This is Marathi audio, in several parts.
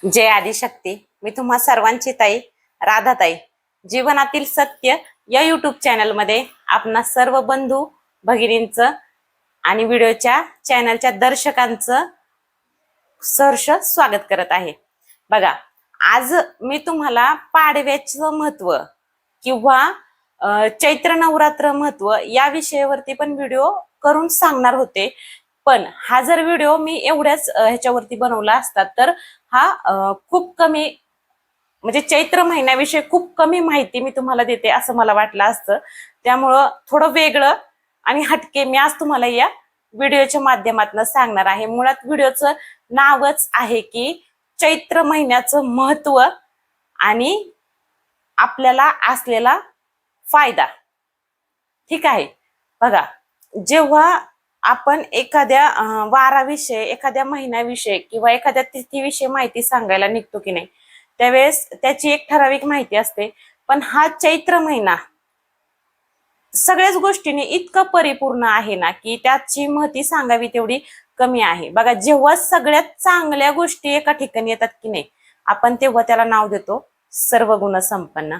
जय आदिशक्ती. मी तुम्हा सर्वांची ताई राधाताई. जीवनातील सत्य या युट्यूब चॅनल मध्ये आपणा सर्व बंधू भगिनींचं आणि व्हिडिओच्या चॅनलच्या दर्शकांचं सहर्ष स्वागत करत आहे. बघा, आज मी तुम्हाला पाडव्याचं महत्व किंवा चैत्र नवरात्र महत्व या विषयावरती पण व्हिडिओ करून सांगणार होते. पण हा जर व्हिडिओ मी एवढ्याच ह्याच्यावरती बनवला असता तर हा खूप कमी म्हणजे चैत्र महिन्याविषयी खूप कमी माहिती मी तुम्हाला देते असं मला वाटलं असतं. त्यामुळं थोडं वेगळं आणि हटके मी आज तुम्हाला या व्हिडिओच्या माध्यमातून सांगणार आहे. मुळात व्हिडिओचं नावच आहे की चैत्र महिन्याचं महत्व आणि आपल्याला असलेला फायदा. ठीक आहे. बघा, जेव्हा आपण एखाद्या वाराविषयी, एखाद्या महिन्याविषयी किंवा एखाद्या तिथीविषयी माहिती सांगायला निघतो की नाही, त्यावेळेस त्याची एक ठराविक माहिती असते. पण हा चैत्र महिना सगळ्याच गोष्टींनी इतकं परिपूर्ण आहे ना की त्याची माहिती सांगावी तेवढी कमी आहे. बघा, जेव्हा सगळ्यात चांगल्या गोष्टी एका ठिकाणी येतात की नाही, आपण तेव्हा त्याला नाव देतो सर्व गुण संपन्न.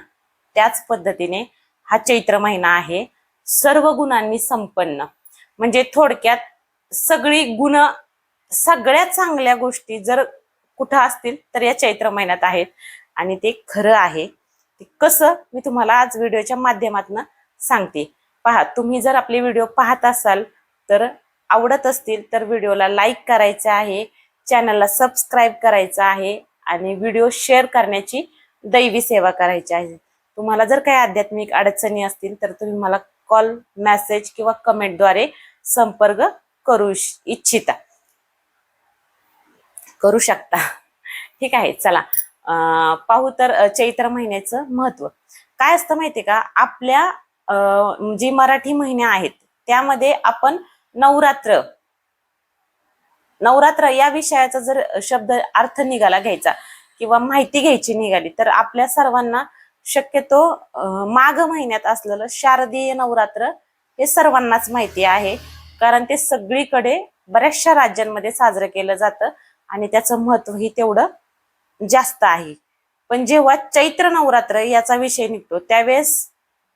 त्याच पद्धतीने हा चैत्र महिना आहे सर्व गुणांनी संपन्न. म्हणजे थोडक्यात सगळी गुण, सगळ्या चांगल्या गोष्टी जर कुठं असतील तर या चैत्र महिन्यात आहेत. आणि ते खरं आहे. ते कसं मी तुम्हाला आज व्हिडिओच्या माध्यमातून सांगते. पहा, तुम्ही जर आपले व्हिडिओ पाहत असाल तर आवडत असतील तर व्हिडिओला लाईक करायचं आहे, चॅनलला सबस्क्राईब करायचं आहे आणि व्हिडिओ शेअर करण्याची दैवी सेवा करायची आहे. तुम्हाला जर काही आध्यात्मिक अडचणी असतील तर तुम्ही मला कॉल, मेसेज किंवा कमेंटद्वारे संपर्क करू शकता. ठीक आहे. चला पाहू तर चैत्र महिन्याचं महत्व काय असतं माहितीये का. आपल्या जी मराठी महिने आहेत त्यामध्ये आपण नवरात्र या विषयाचा जर शब्द अर्थ निघाला घ्यायचा किंवा माहिती घ्यायची निघाली तर आपल्या सर्वांना शक्यतो माघ महिन्यात असलेलं शारदीय नवरात्र हे सर्वांनाच माहिती आहे. कारण ते सगळीकडे बऱ्याचशा राज्यांमध्ये साजरं केलं जातं आणि त्याचं महत्वही तेवढं जास्त आहे. पण जेव्हा चैत्र नवरात्र याचा विषय निघतो त्यावेळेस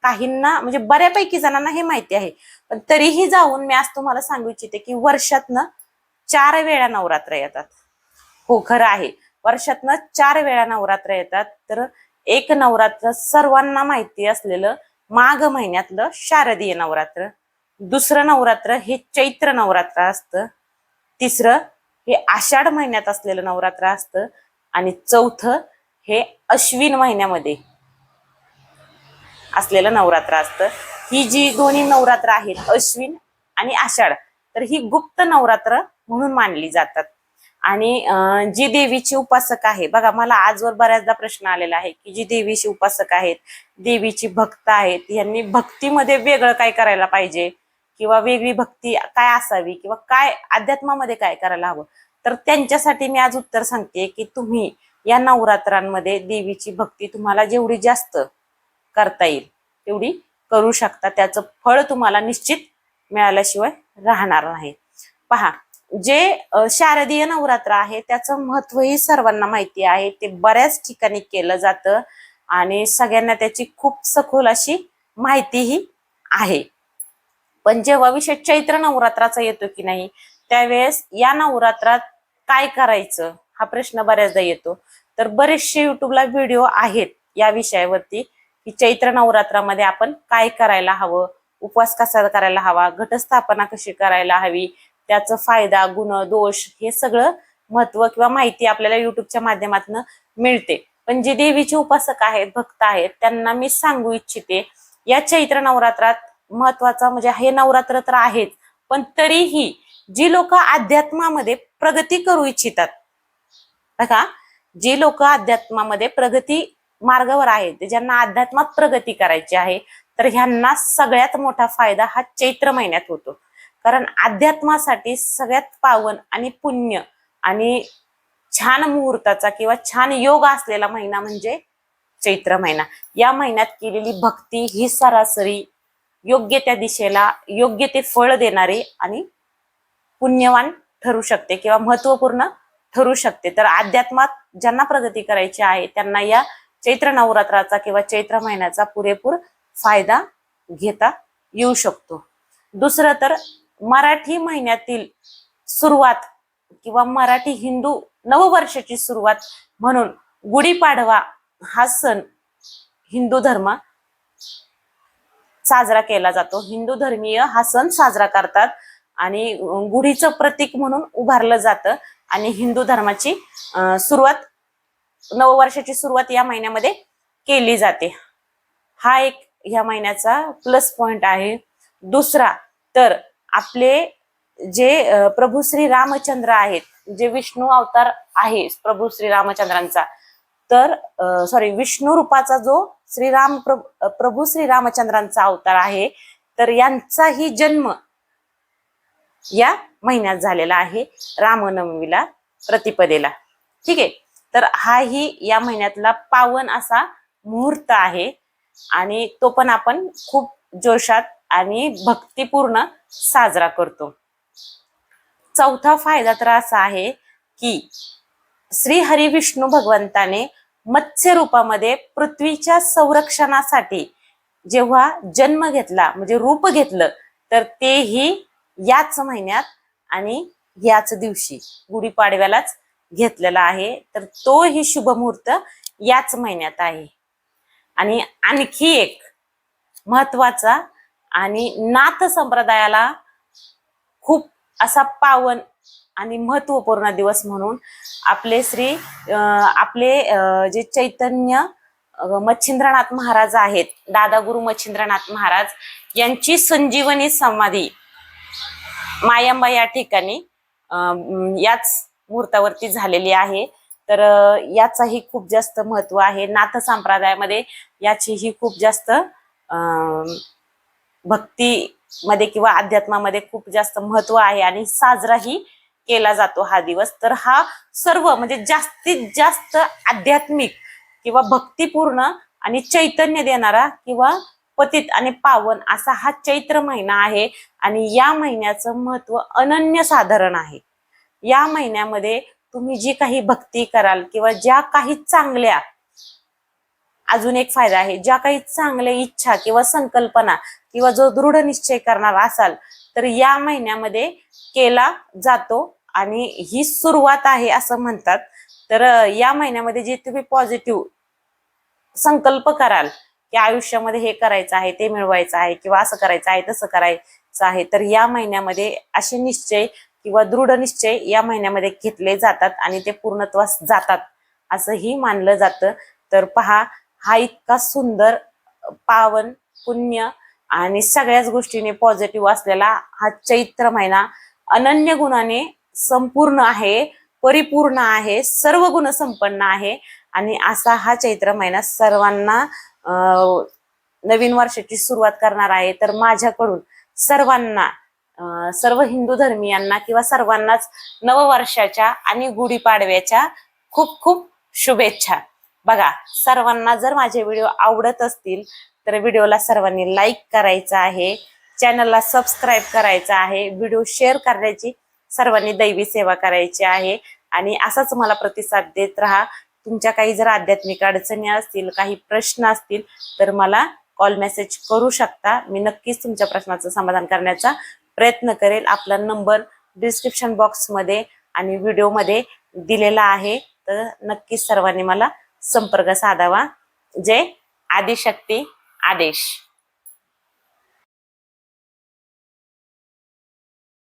काहींना म्हणजे बऱ्यापैकी जणांना हे माहिती आहे. पण तरीही जाऊन मी आज तुम्हाला सांगू इच्छिते की वर्षातनं 4 वेळा नवरात्र येतात. हो, खरं आहे. वर्षातनं 4 वेळा नवरात्र येतात. तर एक नवरात्र सर्वांना माहिती असलेलं माघ महिन्यातलं शारदीय नवरात्र, दुसरं नवरात्र हे चैत्र नवरात्र असतं, तिसरं हे आषाढ महिन्यात असलेलं नवरात्र असतं आणि चौथं हे अश्विन महिन्यामध्ये असलेलं नवरात्र असतं. ही जी दोन्ही नवरात्र आहेत अश्विन आणि आषाढ, तर ही गुप्त नवरात्र म्हणून मानली जातात. आणि जी देवीची उपासक आहे, बघा मला आजवर बऱ्याचदा प्रश्न आलेला आहे की जी देवीची उपासक आहेत, देवीची भक्त आहेत, यांनी भक्तीमध्ये वेगळं काय करायला पाहिजे किंवा वेगळी भक्ती काय असावी किंवा काय अध्यात्मामध्ये काय करायला हवं. तर त्यांच्यासाठी मी आज उत्तर सांगते की तुम्ही या नवरात्रांमध्ये देवीची भक्ती तुम्हाला जेवढी जास्त करता येईल तेवढी करू शकता. त्याचं फळ तुम्हाला निश्चित मिळाल्याशिवाय राहणार नाही. पहा, जे शारदीय नवरात्र आहे त्याचं महत्वही सर्वांना माहिती आहे. ते बऱ्याच ठिकाणी केलं जातं आणि सगळ्यांना त्याची खूप सखोल अशी माहितीही आहे. पण जेव्हा विषय चैत्र नवरात्राचा येतो की नाही त्यावेळेस या नवरात्रात काय करायचं हा प्रश्न बऱ्याचदा येतो. तर बरेचसे युट्यूबला व्हिडिओ आहेत या विषयावरती की चैत्र नवरात्रामध्ये आपण काय करायला हवं, उपवास कसा करायला हवा, घटस्थापना कशी करायला हवी, त्याचा फायदा, गुण, दोष हे सगळं महत्व किंवा माहिती आपल्याला युट्यूबच्या माध्यमातून मिळते. पण जे देवीचे उपासक आहेत, भक्त आहेत, त्यांना मी सांगू इच्छिते या चैत्र नवरात्रात महत्वाचा म्हणजे हे नवरात्र तर आहेच, पण तरीही जी लोक अध्यात्मामध्ये प्रगती करू इच्छितात, बघा जी लोक अध्यात्मामध्ये प्रगती मार्गावर आहेत, ज्यांना अध्यात्मात प्रगती करायची आहे, तर ह्यांना सगळ्यात मोठा फायदा हा चैत्र महिन्यात होतो. कारण अध्यात्मासाठी सगळ्यात पावन आणि पुण्य आणि छान मुहूर्ताचा किंवा छान योग असलेला महिना म्हणजे चैत्र महिना. या महिन्यात केलेली भक्ती ही सरासरी योग्य त्या दिशेला योग्य ते फळ देणारी आणि पुण्यवान ठरू शकते किंवा महत्वपूर्ण ठरू शकते. तर अध्यात्मात ज्यांना प्रगती करायची आहे त्यांना या चैत्र नवरात्राचा किंवा चैत्र महिन्याचा पुरेपूर फायदा घेता येऊ शकतो. दुसरं तर मराठी महिन्यातील सुरुवात किंवा मराठी हिंदू नववर्षाची सुरुवात म्हणून गुढीपाडवा हा सण हिंदू धर्म साजरा केला जातो. हिंदू धर्मीय हा सण साजरा करतात आणि गुढीचं प्रतीक म्हणून उभारलं जातं आणि हिंदू धर्माची सुरुवात नववर्षाची सुरुवात या महिन्यामध्ये केली जाते. हा एक या महिन्याचा प्लस पॉइंट आहे. दुसरा तर आपले जे प्रभू श्री रामचंद्र आहेत, जे विष्णू अवतार आहे प्रभू श्री रामचंद्रांचा, तर विष्णू रूपाचा जो प्रभू श्री रामचंद्रांचा अवतार आहे, तर यांचाही जन्म या महिन्यात झालेला आहे रामनवमीला प्रतिपदेला. ठीक आहे. तर हाही या महिन्यातला पावन असा मुहूर्त आहे आणि तो पण आपण खूप जोशात आणि भक्तिपूर्ण साजरा करतो. चौथा फायदा तर असा आहे की श्री हरी विष्णू भगवंताने मत्स्य रूपामध्ये पृथ्वीच्या संरक्षणासाठी जेव्हा जन्म घेतला म्हणजे रूप घेतलं, तर तेही याच महिन्यात आणि याच दिवशी गुढीपाडव्यालाच घेतलेला आहे. तर तोही शुभ मुहूर्त याच महिन्यात आहे. आणि आणखी एक महत्वाचा आणि नाथ संप्रदायाला खूप असा पावन आणि महत्वपूर्ण दिवस म्हणून आपले जे चैतन्य मच्छिंद्रनाथ महाराज आहेत, दादागुरु मच्छिंद्रनाथ महाराज यांची संजीवनी समाधी मायंबा या ठिकाणी याच मुहूर्तावरती झालेली आहे. तर याचाही खूप जास्त महत्व आहे. नाथ संप्रदायामध्ये याचीही खूप जास्त भक्तीमध्ये किंवा अध्यात्मामध्ये खूप जास्त महत्व आहे आणि साजराही केला जातो हा दिवस. तर हा सर्व म्हणजे जास्तीत जास्त आध्यात्मिक किंवा भक्तिपूर्ण आणि चैतन्य देणारा किंवा पतित आणि पावन असा हा चैत्र महिना आहे आणि या महिन्याचं महत्व अनन्यसाधारण आहे. या महिन्यामध्ये तुम्ही जी काही भक्ती कराल किंवा ज्या काही चांगल्या, अजून एक फायदा आहे, ज्या काही चांगल्या इच्छा किंवा संकल्पना किंवा जो दृढ निश्चय करणार असाल तर या महिन्यामध्ये केला जातो आणि ही सुरुवात आहे असं म्हणतात. तर या महिन्यामध्ये जे तुम्ही पॉझिटिव्ह संकल्प कराल की आयुष्यामध्ये हे करायचं आहे, ते मिळवायचं आहे किंवा असं करायचं आहे, तसं करायचं आहे, तर या महिन्यामध्ये असे निश्चय किंवा दृढ निश्चय या महिन्यामध्ये घेतले जातात आणि ते पूर्णत्वास जातात असंही मानलं जातं. तर पहा, हा इतका सुंदर पावन पुण्य आणि सगळ्याच गोष्टीने पॉझिटिव्ह असलेला हा चैत्र महिना अनन्य गुणाने संपूर्ण आहे, परिपूर्ण आहे, सर्व गुण संपन्न आहे आणि असा हा चैत्र महिना सर्वांना नवीन वर्षाची सुरुवात करणार आहे. तर माझ्याकडून सर्वांना, सर्व हिंदू धर्मीयांना किंवा सर्वांनाच नववर्षाच्या आणि गुढीपाडव्याच्या खूप खूप शुभेच्छा. बघा, सर्वांना जर माझे व्हिडिओ आवडत असतील तर व्हिडिओला सर्वांनी लाईक करायचं आहे, चॅनलला सबस्क्राईब करायचं आहे, व्हिडिओ शेअर करण्याची सर्वांनी दैवी सेवा करायची आहे आणि असाच मला प्रतिसाद देत राहा. तुमच्या काही जर आध्यात्मिक अडचणी असतील, काही प्रश्न असतील तर मला कॉल मेसेज करू शकता. मी नक्कीच तुमच्या प्रश्नाचं समाधान करण्याचा प्रयत्न करेल. आपला नंबर डिस्क्रिप्शन बॉक्समध्ये आणि व्हिडिओमध्ये दिलेला आहे, तर नक्कीच सर्वांनी मला संपर्क साधावा. जय आदिशक्ती आदेश.